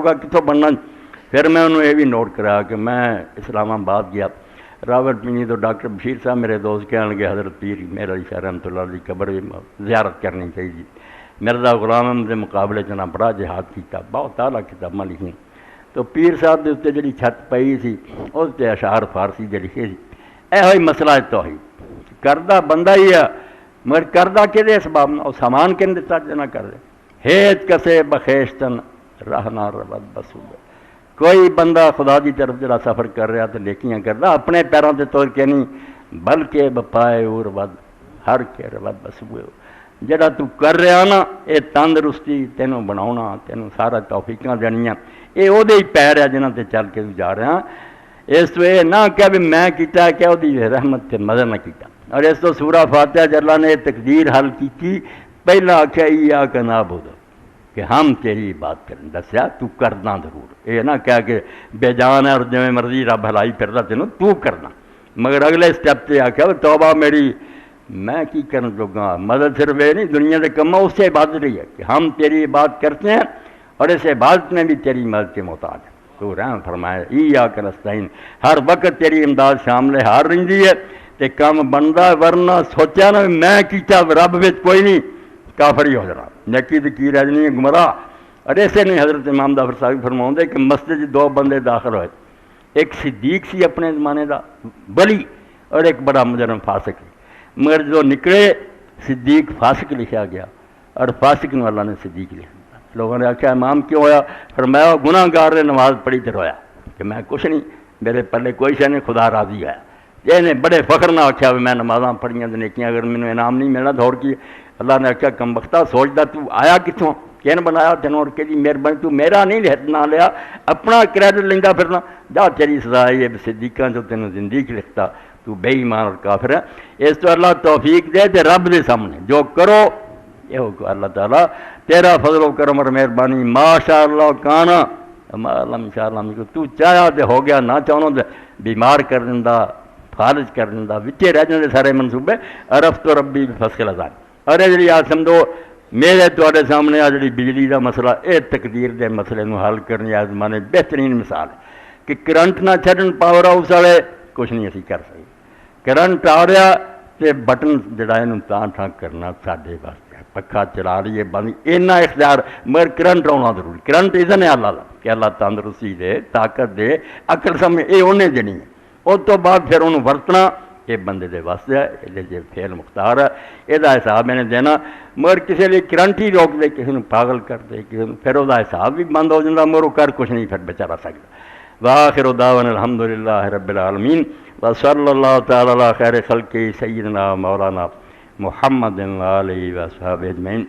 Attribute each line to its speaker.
Speaker 1: ہوگا کتوں بننا. پھر میں انہوں یہ بھی نوٹ کرایا کہ میں اسلام آباد گیا, راوٹ پنی تو ڈاکٹر بشیر صاحب میرے دوست کہنے لگے حضرت پیر میرا علی شاہ رحمۃ اللہ علیہ قبر زیارت کرنی چاہیے. مرزا غلام احمد کے مقابلے چ بڑا جہاد کیتا, بہت اعلیٰ کتاباں لکھیں. تو پیر صاحب کے اتنے جی چھت پئی سی اس تے اشعار فارسی دے لکھے سی. یہ مسئلہ توحید کردہ بندہ ہی ہے, مگر کردہ کہ اسباب نہ سامان کن دیتا جنا کر دے. ہیت کسے بخیشتن رہنا ربت بسوبے. کوئی بندہ خدا دی طرف جڑا سفر کر رہا تو نیکیاں کردا اپنے پیروں تے تور کے نہیں, بلکہ بپائے اور ود ہر کے ربت بسوبے. جڑا تو کر رہا نا یہ تندرستی تینوں بناؤنا تینوں سارا توفیقاں دینیاں یہ وہ ہی پیر ہے جنہاں تے چل کے تو جا رہا. اس تو یہ نہ کہ بھی میں کیتا کہ وہ رحمت تے مزہ نہ کیتا. اور اس تو سورہ فاتحہ جب اللہ نے تقدیر حل کی پہلا آخیا یا کہ نعبد کہ ہم تیری بات کریں, دسیا تو کرنا ضرور, یہ نہ کہہ کہ بے جان ہے اور جویں مرضی رب ہلائی پھردا تینوں تو کرنا. مگر اگلے سٹیپ تے آخیا توبہ میری میں کی کرن لگا, مدد صرف یہ نہیں دنیا کے کما اس سے عبادت رہی ہے کہ ہم تیری عبادت کرتے ہیں اور اس عبادت میں بھی تیری مدد کے محتاج ہیں. تو رحم فرمایا ایاک نستعین, ہر وقت تیری امداد شامل ہار رہی ہے تے کام بندا, ورنہ سوچا نا میں کیتا رب وچ کوئی نہیں کافر ہی ہو جانا, نیکی تے کی رہ جانی ہے گمراہ. اور ایسے نہیں حضرت امام ظفر صاحب فرماؤندے کہ مسجد دو بندے داخل ہوئے, ایک صدیق سی اپنے زمانے دا ولی اور ایک بڑا مجرم فاسق. مگر جو نکلے صدیق فاسق لکھا گیا اور فاسق نے اللہ نے صدیق لکھا. لوگوں نے آخیا امام کیوں ہویا؟ فرمایا گناہ گار نے نماز پڑھی تو رویا کہ میں کچھ نہیں, میرے پلے کوئی شے نہیں, خدا راضی ہے. یہ نے بڑے فخر نہ آخیا میں نمازاں پڑھیاں نیکیاں اگر مینوں انعام نہیں ملنا دوڑ کی. اللہ نے آخیا کم بختہ سوچتا تو آیا کتوں, کین بنایا تینوں اور کہ مہربانی تو میرا نہیں نہ لیا اپنا کریڈٹ لینا پھرنا, جا تیری سزا ہے صدیقاں جو تینوں زندگی لکھتا تو بے ایمان اور کافر ہے. اس تو اللہ توفیق دے تے رب دے سامنے جو کرو یہ اللہ تعالیٰ تیرا فضل و کرم اور مہربانی. ماشاء اللہ کانا ان شاء اللہ تو چاہیا تو ہو گیا, نہ چاہوں تو بیمار کر دیندا فالج کر دیندا وچے رہ جاندے سارے منصوبے. عرف تو ربی فصل ازان. اور جی آ سمجھو میرے تے سامنے آ جی بجلی کا مسئلہ یہ تقدیر دے مسئلے کو حل کرنے آ زمانے بہترین مثال ہے کہ کرنٹ نہ چھڈن پاور ہاؤس والے کچھ نہیں اسی کر سکتے. کرنٹ آ رہا تو بٹن جڑا یہ تاں ٹھاں کرنا ساڈے واسطے, پکھا چلا رہی ہے بند اینا اختیار, مگر کرنٹ آنا ضروری. کرنٹ ادھر ہے اللہ کہ اللہ تندرستی دے طاقت دے عقل سمجھ یہ انہیں دینی ہے. اس تو بعد پھر انہوں ورتنا یہ بندے دے واسطے ہے, یہ جی فعل مختار ہے, یہ حساب میں نے دینا. مگر کسی لیے کرنٹ ہی روک دے, کسی نے پاگل کر دے, کسی نے پھر وہ حساب بھی بند ہو جاتا, مگر وہ کر کچھ نہیں پھر بچارا سکتا. وآخر دعوانا الحمدللہ رب العالمین وصلی اللہ تعالی علی خیر خلقہ سیدنا مولانا محمد علیہ وصحبہ اجمعین.